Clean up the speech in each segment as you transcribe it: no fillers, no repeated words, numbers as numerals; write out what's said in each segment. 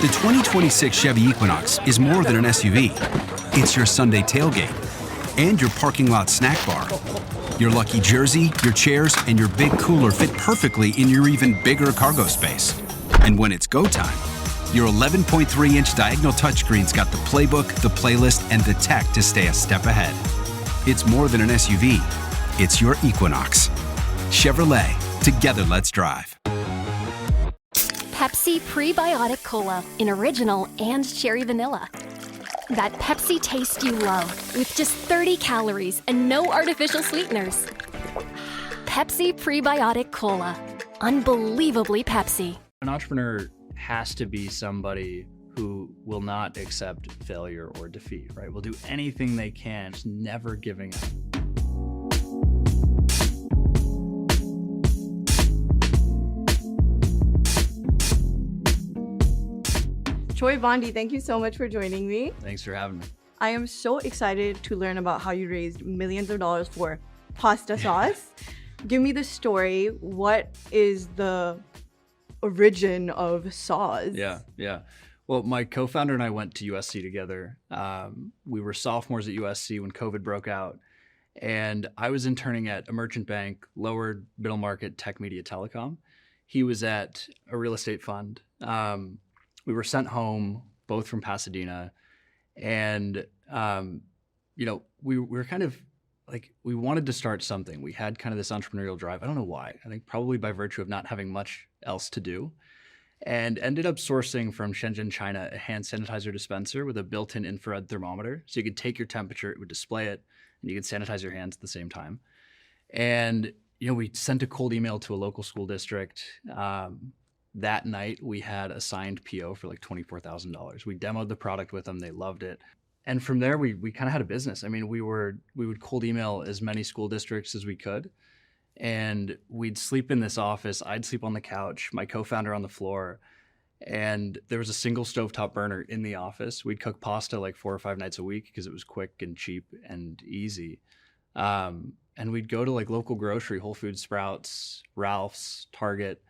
The 2026 Chevy Equinox is more than an SUV. It's your Sunday tailgate and your parking lot snack bar. Your lucky jersey, your chairs, and your big cooler fit perfectly in your even bigger cargo space. And when it's go time, your 11.3-inch diagonal touchscreen's got the playbook, the playlist, and the tech to stay a step ahead. It's more than an SUV. It's your Equinox. Chevrolet. Together, let's drive. Pepsi Prebiotic Cola in original and cherry vanilla. That Pepsi taste you love with just 30 calories and no artificial sweeteners. Pepsi Prebiotic Cola. Unbelievably Pepsi. An entrepreneur has to be somebody who will not accept failure or defeat, right? Will do anything they can, just never giving up. Troy Bondi, thank you so much for joining me. Thanks for having me. I am so excited to learn about how you raised millions of dollars for pasta sauce. Give me the story. What is the origin of Sauz? Yeah. Well, my co-founder and I went to USC together. We were sophomores at USC when COVID broke out. And I was interning at a merchant bank, lower middle market tech media telecom. He was at a real estate fund. We were sent home, both from Pasadena. And, we were kind of like, we wanted to start something. We had kind of this entrepreneurial drive. I don't know why. I think probably by virtue of not having much else to do. And ended up sourcing from Shenzhen, China, a hand sanitizer dispenser with a built-in infrared thermometer. So you could take your temperature, it would display it, and you could sanitize your hands at the same time. And, we sent a cold email to a local school district. That night, we had a signed PO for like $24,000. We demoed the product with them. They loved it. And from there, we kind of had a business. I mean, we would cold email as many school districts as we could. And we'd sleep in this office. I'd sleep on the couch, my co-founder on the floor. And there was a single stovetop burner in the office. We'd cook pasta like 4 or 5 nights a week because it was quick and cheap and easy. And we'd go to like local grocery, Whole Foods, Sprouts, Ralph's, Target.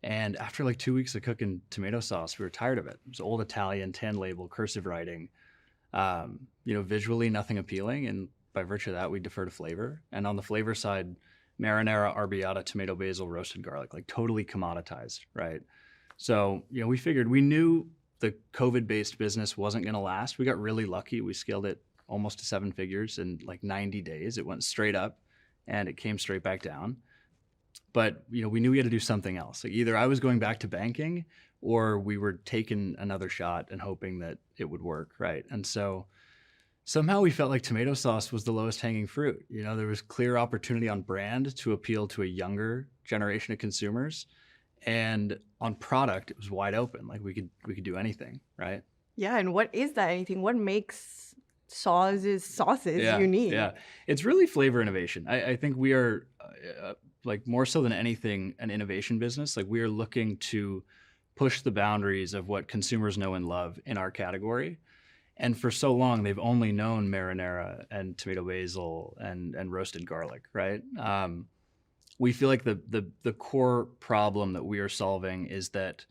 And after like 2 weeks of cooking tomato sauce, we were tired of it. It was old Italian, tan label, cursive writing, visually nothing appealing. And by virtue of that, we defer to flavor. And on the flavor side, marinara, arrabbiata, tomato, basil, roasted garlic, like totally commoditized, right? So, we knew the COVID-based business wasn't going to last. We got really lucky. We scaled it almost to 7 figures in like 90 days. It went straight up and it came straight back down. But, we knew we had to do something else. Like either I was going back to banking or we were taking another shot and hoping that it would work, right? And so somehow we felt like tomato sauce was the lowest hanging fruit. There was clear opportunity on brand to appeal to a younger generation of consumers. And on product, it was wide open. Like we could do anything, right? Yeah, and what is that anything? What makes sauces unique? Yeah, it's really flavor innovation. I think we are like more so than anything, an innovation business. Like we are looking to push the boundaries of what consumers know and love in our category. And for so long, they've only known marinara and tomato basil and roasted garlic, right? We feel like the core problem that we are solving is that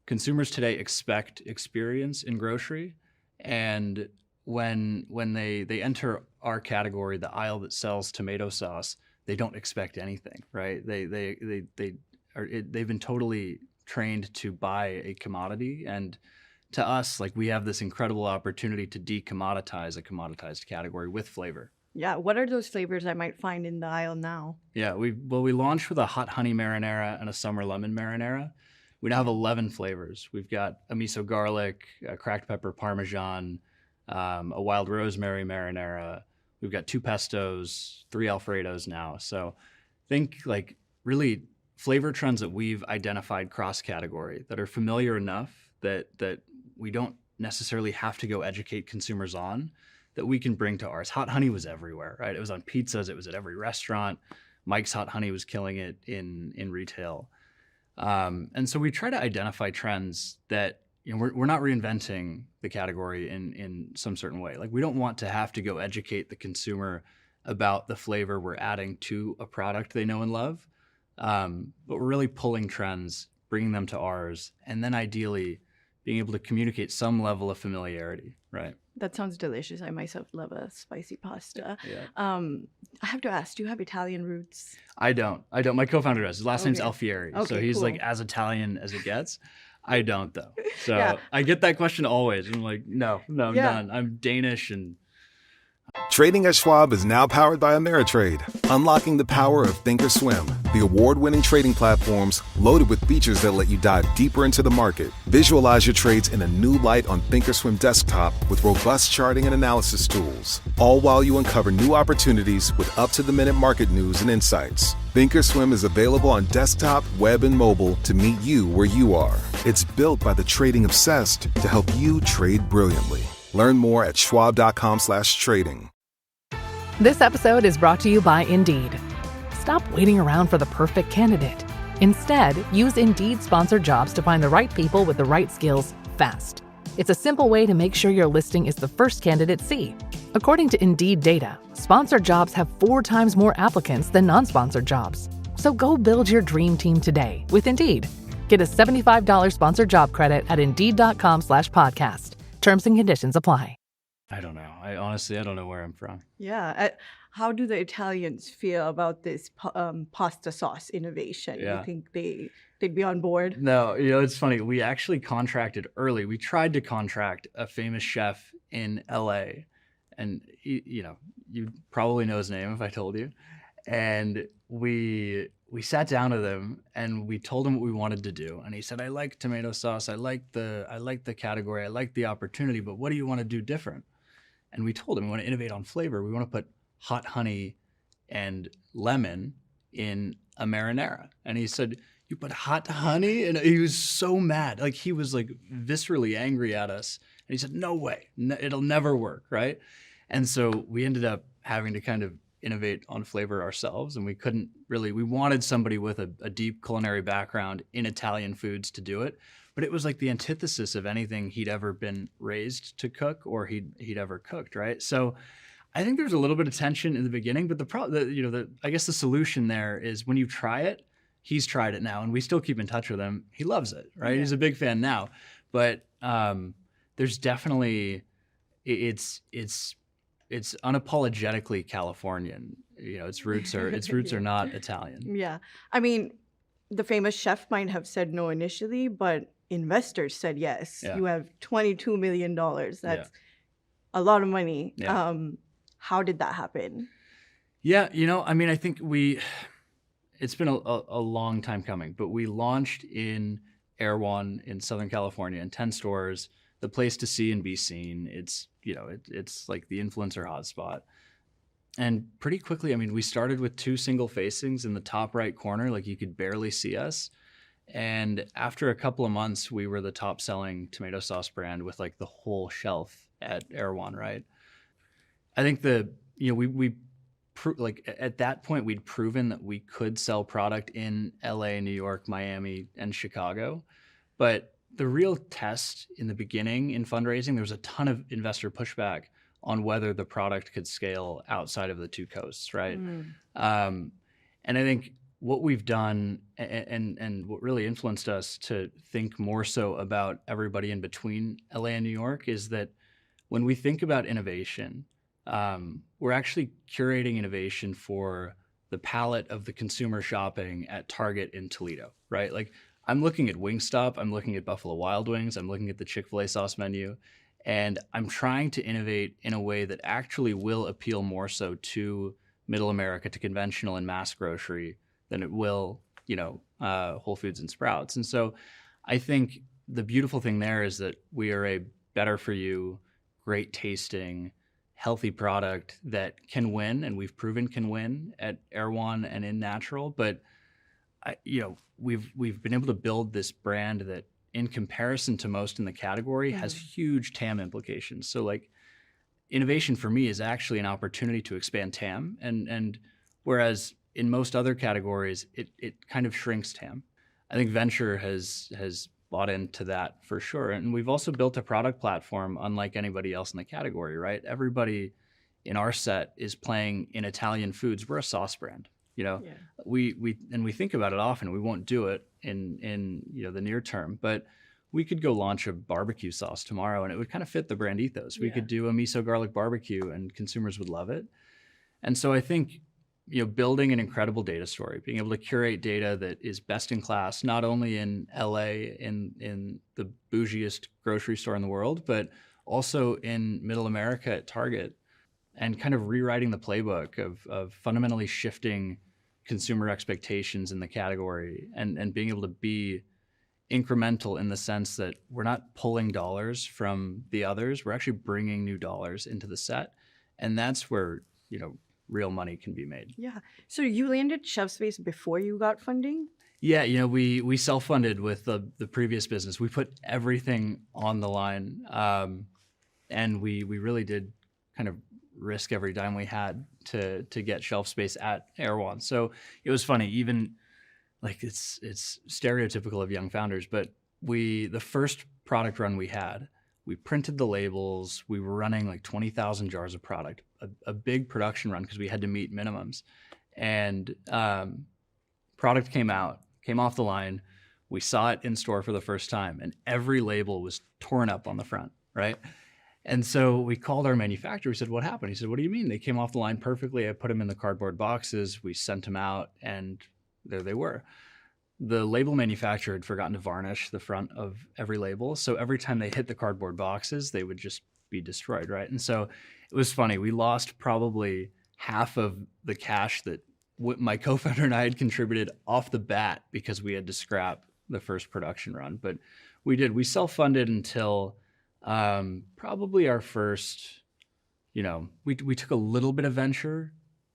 consumers today expect experience in grocery. And when they enter our category, the aisle that sells tomato sauce, they don't expect anything, right? They've been totally trained to buy a commodity, and to us, like we have this incredible opportunity to decommoditize a commoditized category with flavor. Yeah, what are those flavors I might find in the aisle now? Yeah, we launched with a hot honey marinara and a summer lemon marinara. We now have 11 flavors. We've got a miso-garlic, a cracked pepper parmesan, a wild rosemary marinara. We've got 2 pestos, 3 Alfredos now. So think like really flavor trends that we've identified cross-category that are familiar enough that we don't necessarily have to go educate consumers on, that we can bring to ours. Hot honey was everywhere, right? It was on pizzas. It was at every restaurant. Mike's Hot Honey was killing it in retail. And so we try to identify trends that, we're not reinventing the category in some certain way. Like we don't want to have to go educate the consumer about the flavor we're adding to a product they know and love. But we're really pulling trends, bringing them to ours, and then ideally being able to communicate some level of familiarity, right? That sounds delicious. I myself love a spicy pasta. Yeah. I have to ask, do you have Italian roots? I don't. My co-founder does. His last name's Okay. Alfieri. So Okay, he's cool. like as Italian as it gets. I don't though. So Yeah. I get that question always. I'm like, no, I'm Yeah. done. I'm Danish and Trading at Schwab is now powered by Ameritrade, unlocking the power of Thinkorswim, the award-winning trading platforms loaded with features that let you dive deeper into the market. Visualize your trades in a new light on Thinkorswim desktop with robust charting and analysis tools, all while you uncover new opportunities with up-to-the-minute market news and insights. Thinkorswim is available on desktop, web, and mobile to meet you where you are. It's built by the trading obsessed to help you trade brilliantly. Learn more at schwab.com/trading. This episode is brought to you by Indeed. Stop waiting around for the perfect candidate. Instead, use Indeed sponsored jobs to find the right people with the right skills fast. It's a simple way to make sure your listing is the first candidates see. According to Indeed data, sponsored jobs have 4 times more applicants than non-sponsored jobs. So go build your dream team today with Indeed. Get a $75 sponsored job credit at Indeed.com/podcast. Terms and conditions apply. I don't know. I honestly don't know where I'm from. Yeah. How do the Italians feel about this pasta sauce innovation? Yeah. You think they'd be on board? No, it's funny. We actually contracted early. We tried to contract a famous chef in LA, and you probably know his name if I told you. And we sat down with him and we told him what we wanted to do. And he said, "I like tomato sauce. I like the category. I like the opportunity. But what do you want to do different?" And we told him we want to innovate on flavor. We want to put hot honey and lemon in a marinara. And he said, "You put hot honey?" And he was so mad. Like he was like viscerally angry at us. And he said, "No way. It'll never work." Right. And so we ended up having to kind of innovate on flavor ourselves. And we wanted somebody with a deep culinary background in Italian foods to do it. But it was like the antithesis of anything he'd ever been raised to cook or he'd ever cooked, right? So I think there's a little bit of tension in the beginning, but I guess the solution there is when you try it, he's tried it now, and we still keep in touch with him. He loves it, right? Yeah. He's a big fan now, but there's definitely it's unapologetically Californian. Its roots are not Italian. Yeah, I mean, the famous chef might have said no initially, but investors said yes. Yeah. You have $22 million. That's a lot of money. Yeah. How did that happen? Yeah, I think it's been a long time coming, but we launched in Erewhon in Southern California in 10 stores, the place to see and be seen. It's like the influencer hotspot. And pretty quickly, we started with 2 single facings in the top right corner, like you could barely see us. And after a couple of months, we were the top selling tomato sauce brand with like the whole shelf at Erewhon, right? I think at that point, we'd proven that we could sell product in LA, New York, Miami, and Chicago. But the real test in the beginning in fundraising, there was a ton of investor pushback on whether the product could scale outside of the 2 coasts, right? And I think what we've done and what really influenced us to think more so about everybody in between LA and New York is that when we think about innovation, we're actually curating innovation for the palate of the consumer shopping at Target in Toledo, right? Like I'm looking at Wingstop, I'm looking at Buffalo Wild Wings, I'm looking at the Chick-fil-A sauce menu, and I'm trying to innovate in a way that actually will appeal more so to Middle America, to conventional and mass grocery than it will, Whole Foods and Sprouts. And so I think the beautiful thing there is that we are a better for you, great tasting, healthy product that can win, and we've proven can win at Erewhon and in natural. But we've been able to build this brand that, in comparison to most in the category, has huge TAM implications. So like innovation for me is actually an opportunity to expand TAM, and whereas in most other categories it kind of shrinks TAM. I think venture has bought into that for sure. And we've also built a product platform unlike anybody else in the category, right? Everybody in our set is playing in Italian foods. We're a sauce brand, we think about it often. We won't do it in the near term, but we could go launch a barbecue sauce tomorrow and it would kind of fit the brand ethos. We could do a miso-garlic barbecue and consumers would love it. And so I think, building an incredible data story, being able to curate data that is best in class, not only in LA, in the bougiest grocery store in the world, but also in middle America at Target, and kind of rewriting the playbook of fundamentally shifting consumer expectations in the category and being able to be incremental in the sense that we're not pulling dollars from the others, we're actually bringing new dollars into the set. And that's where, real money can be made. Yeah. So you landed Chef Space before you got funding? Yeah, we self-funded with the previous business. We put everything on the line, and we really did kind of risk every dime we had to get shelf space at Erewhon. So it was funny, even like it's stereotypical of young founders, but the first product run we had, we printed the labels. We were running like 20,000 jars of product, a big production run because we had to meet minimums. And product came off the line. We saw it in store for the first time, and every label was torn up on the front, right? And so we called our manufacturer. We said, "What happened?" He said, "What do you mean? They came off the line perfectly. I put them in the cardboard boxes. We sent them out, and there they were." The label manufacturer had forgotten to varnish the front of every label. So every time they hit the cardboard boxes, they would just be destroyed, right? And so it was funny. We lost probably half of the cash that my co-founder and I had contributed off the bat because we had to scrap the first production run. But we did. We self-funded until probably our first, we took a little bit of venture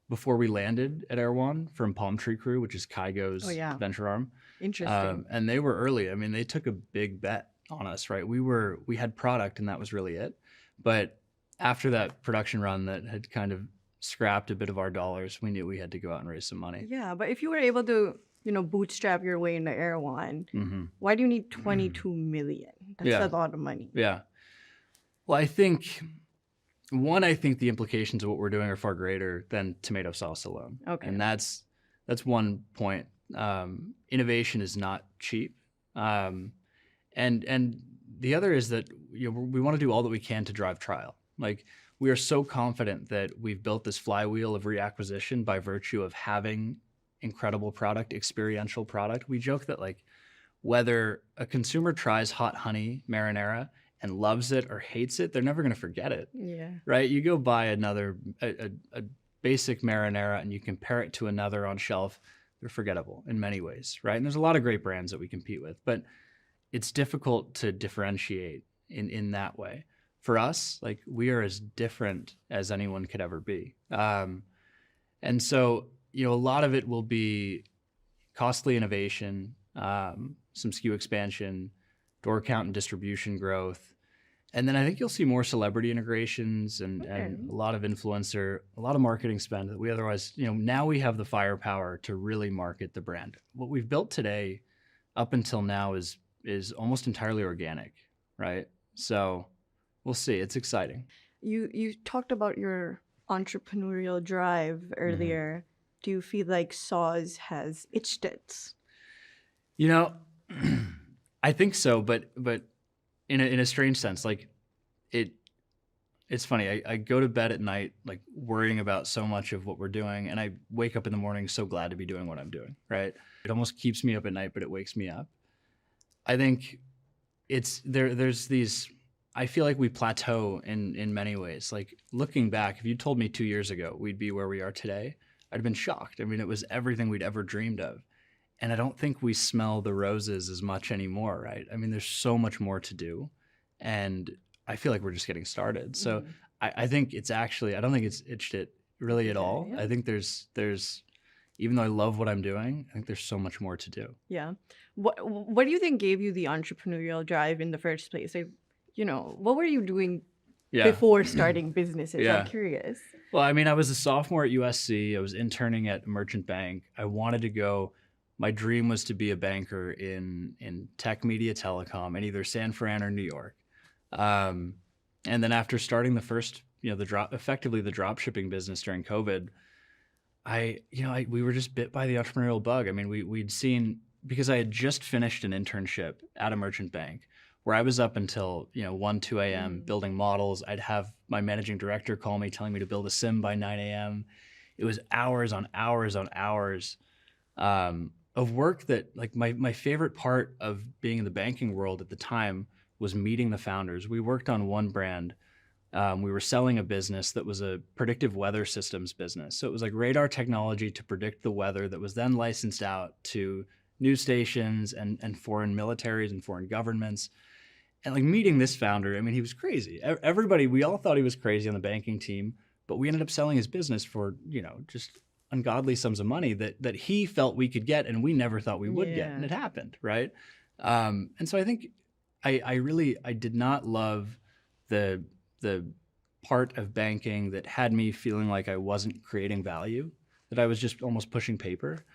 before we landed at Erewhon from Palm Tree Crew, which is Kygo's venture arm. Interesting. And they were early. I mean, they took a big bet on us, right? We had product and that was really it. But after that production run that had kind of scrapped a bit of our dollars, we knew we had to go out and raise some money. Yeah, but if you were able to, bootstrap your way into Erewhon, why do you need 22 million? That's a lot of money. Yeah. Well, I think the implications of what we're doing are far greater than tomato sauce alone. Okay. And that's one point. Innovation is not cheap. And the other is that we want to do all that we can to drive trial. Like, we are so confident that we've built this flywheel of reacquisition by virtue of having incredible product, experiential product. We joke that whether a consumer tries hot honey marinara and loves it or hates it, they're never going to forget it. Yeah. Right? You go buy a basic marinara and you compare it to another on shelf, they're forgettable in many ways, right? And there's a lot of great brands that we compete with, but it's difficult to differentiate in that way. For us, we are as different as anyone could ever be. And so, a lot of it will be costly innovation, some SKU expansion, door count and distribution growth. And then I think you'll see more celebrity integrations and a lot of influencer, a lot of marketing spend that we otherwise, now we have the firepower to really market the brand. What we've built today up until now is almost entirely organic, right? So we'll see. It's exciting. You talked about your entrepreneurial drive earlier. Do you feel like Sauz has itched it? I think so, but in a strange sense, it's funny. I go to bed at night worrying about so much of what we're doing, and I wake up in the morning so glad to be doing what I'm doing. Right? It almost keeps me up at night, but it wakes me up. I think there's these. I feel like we plateau in many ways. Looking back, if you told me 2 years ago we'd be where we are today, I'd have been shocked. I mean, it was everything we'd ever dreamed of. And I don't think we smell the roses as much anymore, right? I mean, there's so much more to do. And I feel like we're just getting started. So I think it's actually, I don't think it's itched it really at all. Yeah. I think there's, even though I love what I'm doing, I think there's so much more to do. Yeah. What do you think gave you the entrepreneurial drive in the first place? What were you doing before starting businesses? I'm curious. Well, I mean, I was a sophomore at USC. I was interning at a merchant bank. I wanted to go. My dream was to be a banker in tech, media, telecom, in either San Fran or New York. And then after starting the first, effectively the drop shipping business during COVID, we were just bit by the entrepreneurial bug. I mean, we'd seen because I had just finished an internship at a merchant bank where I was up until 1, 2 a.m. building models. I'd have my managing director call me telling me to build a sim by 9 a.m. It was hours on hours on hours of work that, like, my favorite part of being in the banking world at the time was meeting the founders. We worked on one brand. We were selling a business that was a predictive weather systems business. So it was like radar technology to predict the weather that was then licensed out to news stations and foreign militaries and foreign governments. And like meeting this founder, I mean, he was crazy. Everybody, we all thought he was crazy on the banking team, but we ended up selling his business for, just ungodly sums of money that he felt we could get and we never thought we would get. And it happened, right? And so I think I did not love the part of banking that had me feeling like I wasn't creating value, that I was just almost pushing paper.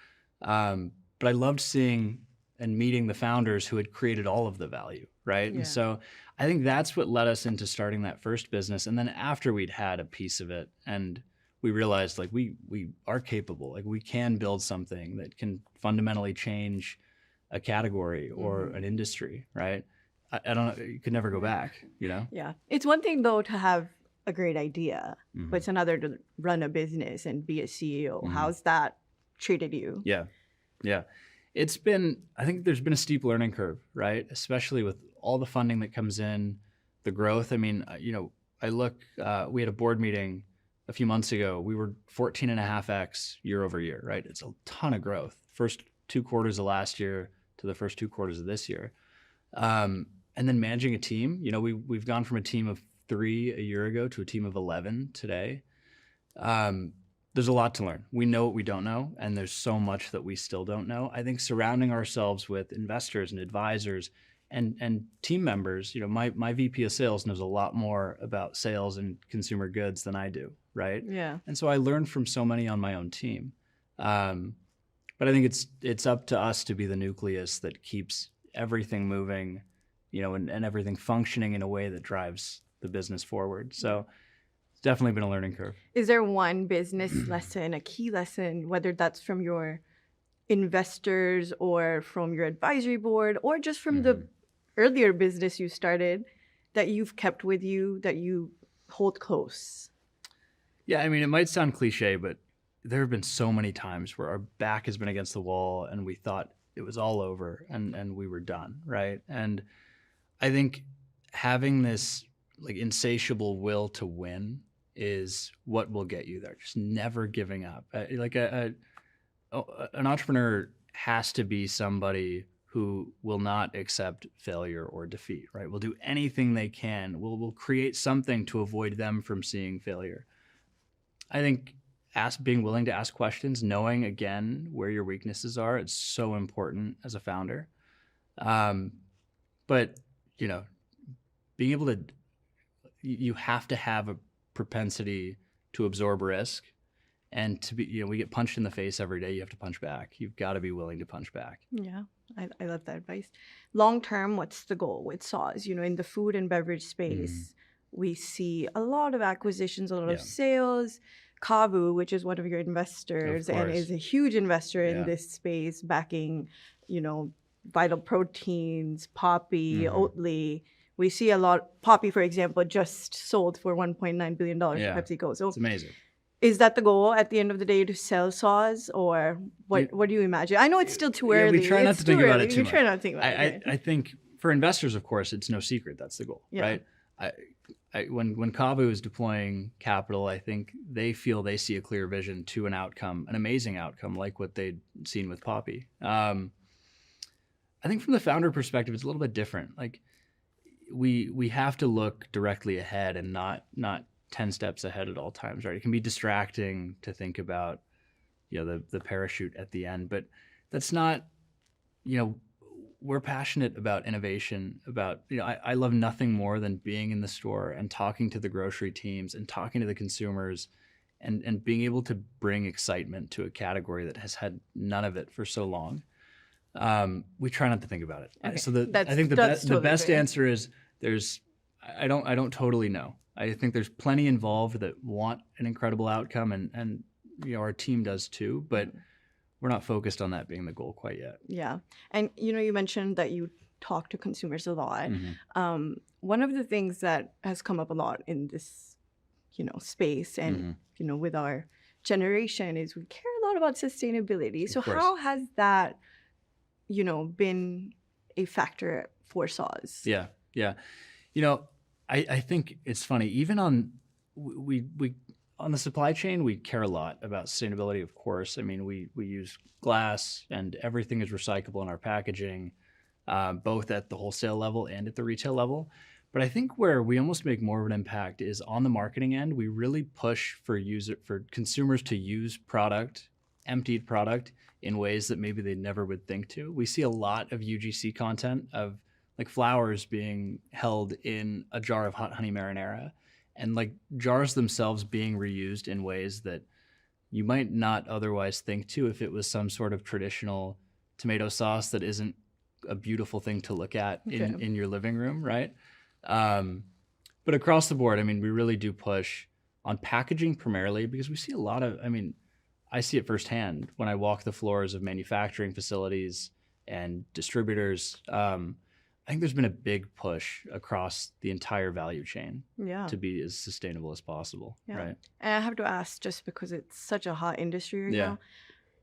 But I loved seeing and meeting the founders who had created all of the value, right? And so I think that's what led us into starting that first business. And then after we'd had a piece of it and we realized like we are capable, like we can build something that can fundamentally change a category or an industry, right? I don't know, you could never go back, Yeah. It's one thing though to have a great idea, but it's another to run a business and be a CEO. How's that treated you? Yeah. I think there's been a steep learning curve, right? Especially with all the funding that comes in, the growth. I mean, we had a board meeting a few months ago. We were 14.5x year over year, right? It's a ton of growth. First 2 quarters of last year to the first 2 quarters of this year. And then managing a team, we've gone from a team of 3 a year ago to a team of 11 today. There's a lot to learn. We know what we don't know, and there's so much that we still don't know. I think surrounding ourselves with investors and advisors and team members, my VP of sales knows a lot more about sales and consumer goods than I do, right? Yeah. And so I learned from so many on my own team. But I think it's up to us to be the nucleus that keeps everything moving, and everything functioning in a way that drives the business forward. So it's definitely been a learning curve. Is there one business lesson, a key lesson, whether that's from your investors or from your advisory board or just from the earlier business you started, that you've kept with you, that you hold close? Yeah, I mean, it might sound cliche, but there have been so many times where our back has been against the wall and we thought it was all over and we were done, right? And I think having this like insatiable will to win is what will get you there. Just never giving up. An entrepreneur has to be somebody who will not accept failure or defeat, right? Will do anything they can. Will create something to avoid them from seeing failure. I think being willing to ask questions, knowing again where your weaknesses are, it's so important as a founder. But being able to, you have to have a propensity to absorb risk, and to be, we get punched in the face every day. You have to punch back. You've got to be willing to punch back. Yeah, I love that advice. Long term, what's the goal with Sauz? In the food and beverage space, we see a lot of acquisitions, a lot of sales. Kavu, which is one of your investors and is a huge investor in this space, backing, Vital Proteins, Poppy, Oatly. We see a lot. Poppy, for example, just sold for $1.9 billion to PepsiCo. So it's amazing. Is that the goal at the end of the day, to sell Sauz, or what do you imagine? I know it's still too early. We try not to think about it too much. You try not to think about it. I think for investors, of course, it's no secret that's the goal, right? When Kavu is deploying capital, I think they feel they see a clear vision to an outcome, an amazing outcome like what they'd seen with Poppy. I think from the founder perspective, it's a little bit different. Like we have to look directly ahead and not 10 steps ahead at all times, right? It can be distracting to think about, the parachute at the end, but that's not, we're passionate about innovation, about, I love nothing more than being in the store and talking to the grocery teams and talking to the consumers and being able to bring excitement to a category that has had none of it for so long. We try not to think about it. Okay. So I think the best answer is I don't totally know. I think there's plenty involved that want an incredible outcome and our team does too, but we're not focused on that being the goal quite yet. Yeah. And, you mentioned that you talk to consumers a lot. Mm-hmm. One of the things that has come up a lot in this, space and, with our generation is we care a lot about sustainability. So how has that, been a factor for Sauz? Yeah. I think it's funny. Even on we on the supply chain, we care a lot about sustainability. Of course, I mean we use glass and everything is recyclable in our packaging, both at the wholesale level and at the retail level. But I think where we almost make more of an impact is on the marketing end. We really push for consumers to use emptied product in ways that maybe they never would think to. We see a lot of UGC content of like flowers being held in a jar of hot honey marinara, and like jars themselves being reused in ways that you might not otherwise think to if it was some sort of traditional tomato sauce that isn't a beautiful thing to look at in your living room, right? But across the board, I mean, we really do push on packaging primarily because we see a lot of, I see it firsthand when I walk the floors of manufacturing facilities and distributors. I think there's been a big push across the entire value chain to be as sustainable as possible, right? And I have to ask, just because it's such a hot industry right now,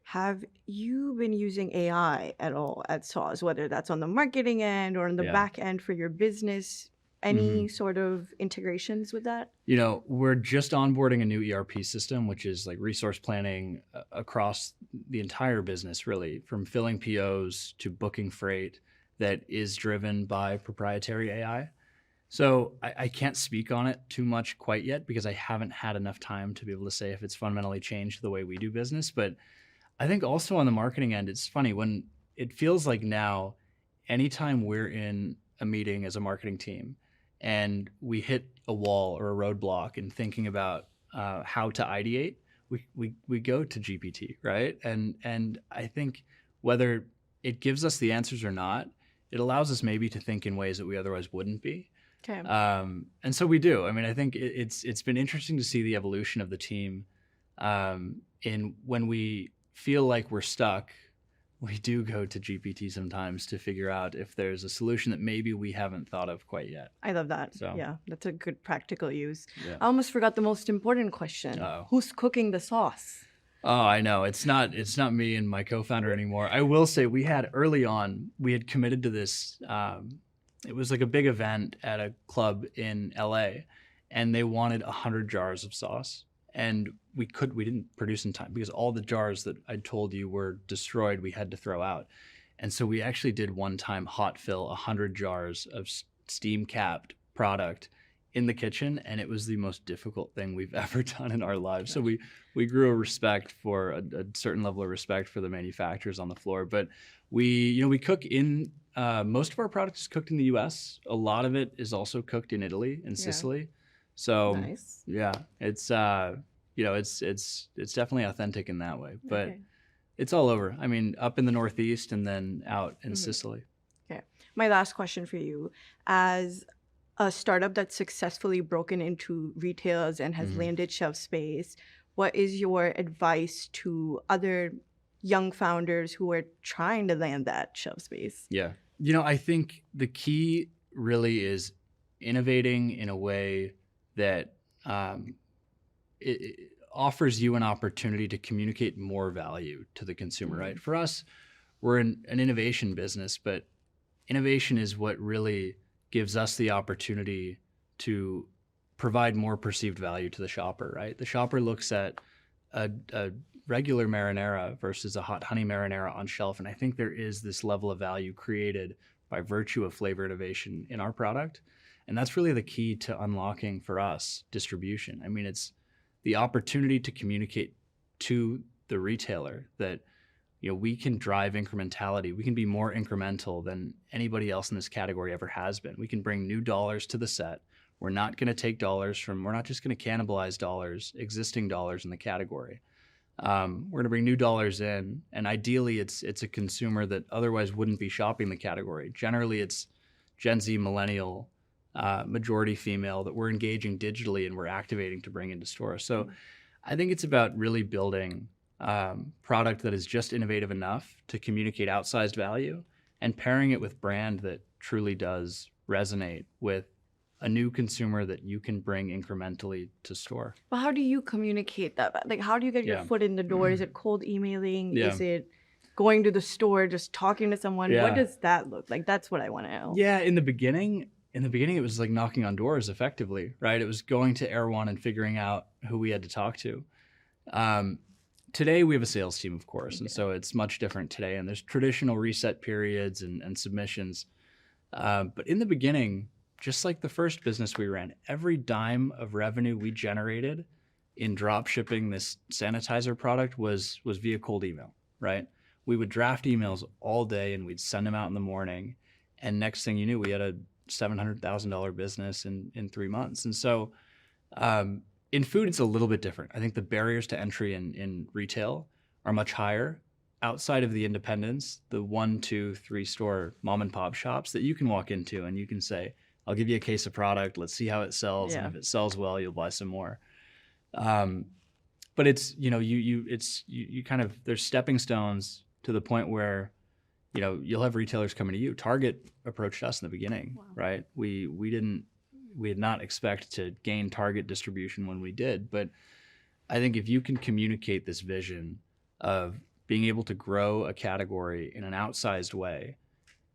have you been using AI at all at Sauz, whether that's on the marketing end or on the back end for your business? Any sort of integrations with that? We're just onboarding a new ERP system, which is like resource planning across the entire business, really, from filling POs to booking freight, that is driven by proprietary AI. So I can't speak on it too much quite yet because I haven't had enough time to be able to say if it's fundamentally changed the way we do business. But I think also on the marketing end, it's funny when it feels like now, anytime we're in a meeting as a marketing team and we hit a wall or a roadblock in thinking about how to ideate, we go to GPT, right? And I think whether it gives us the answers or not, it allows us maybe to think in ways that we otherwise wouldn't be. Okay. And so we do. I think it's been interesting to see the evolution of the team. In when we feel like we're stuck, we do go to GPT sometimes to figure out if there's a solution that maybe we haven't thought of quite yet. I love that. So, yeah, that's a good practical use. Yeah. I almost forgot the most important question. Who's cooking the sauce? Oh, I know. It's not me and my co-founder anymore. I will say we had committed to this. It was like a big event at a club in LA, and they wanted 100 jars of sauce. And we didn't produce in time because all the jars that I told you were destroyed, we had to throw out. And so we actually did one time hot fill 100 jars of steam capped product in the kitchen, and it was the most difficult thing we've ever done in our lives. So we grew a certain level of respect for the manufacturers on the floor. But we cook in most of our product is cooked in the U.S. A lot of it is also cooked in Italy and Sicily. So nice. Yeah, it's it's definitely authentic in that way. But it's all over. Up in the Northeast and then out in Sicily. Okay. My last question for you, as a startup that's successfully broken into retailers and has landed shelf space, what is your advice to other young founders who are trying to land that shelf space? Yeah. I think the key really is innovating in a way that it offers you an opportunity to communicate more value to the consumer, right? For us, we're an innovation business, but innovation is what really gives us the opportunity to provide more perceived value to the shopper, right? The shopper looks at a regular marinara versus a hot honey marinara on shelf, and I think there is this level of value created by virtue of flavor innovation in our product. And that's really the key to unlocking for us distribution. It's the opportunity to communicate to the retailer that we can drive incrementality. We can be more incremental than anybody else in this category ever has been. We can bring new dollars to the set. We're not going to take we're not just going to cannibalize existing dollars in the category. We're going to bring new dollars in, and ideally it's a consumer that otherwise wouldn't be shopping the category. Generally it's Gen Z, millennial, majority female that we're engaging digitally and we're activating to bring into stores. So I think it's about really building product that is just innovative enough to communicate outsized value, and pairing it with brand that truly does resonate with a new consumer that you can bring incrementally to store. But how do you communicate that? Like, how do you get your foot in the door? Is it cold emailing? Yeah. Is it going to the store, just talking to someone? Yeah. What does that look like? That's what I want to know. Yeah, in the beginning, it was like knocking on doors effectively, right? It was going to Air One and figuring out who we had to talk to. Today, we have a sales team, of course, and so it's much different today. And there's traditional reset periods and submissions. But in the beginning, just like the first business we ran, every dime of revenue we generated in drop shipping this sanitizer product was via cold email, right? We would draft emails all day and we'd send them out in the morning. And next thing you knew, we had a $700,000 business in 3 months. And so in food, it's a little bit different. I think the barriers to entry in retail are much higher. Outside of the independents, the 1, 2, 3 store mom and pop shops that you can walk into and you can say, I'll give you a case of product. Let's see how it sells. Yeah. And if it sells well, you'll buy some more. But it's, you kind of, there's stepping stones to the point where, you'll have retailers coming to you. Target approached us in the beginning, right? We did not expect to gain Target distribution when we did. But I think if you can communicate this vision of being able to grow a category in an outsized way,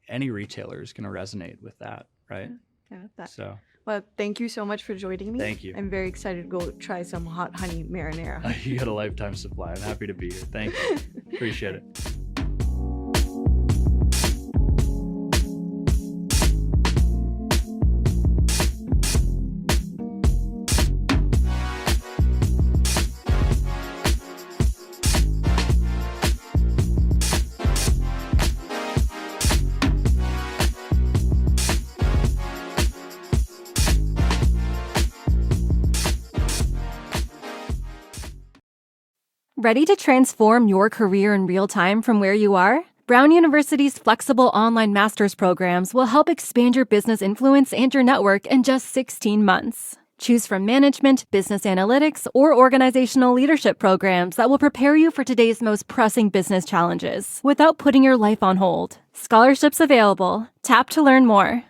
any retailer is going to resonate with that, right? Yeah, that. So, Well, thank you so much for joining me. Thank you. I'm very excited to go try some hot honey marinara. you got a lifetime supply. I'm happy to be here. Thank you. Appreciate it. Ready to transform your career in real time from where you are? Brown University's flexible online master's programs will help expand your business influence and your network in just 16 months. Choose from management, business analytics, or organizational leadership programs that will prepare you for today's most pressing business challenges without putting your life on hold. Scholarships available. Tap to learn more.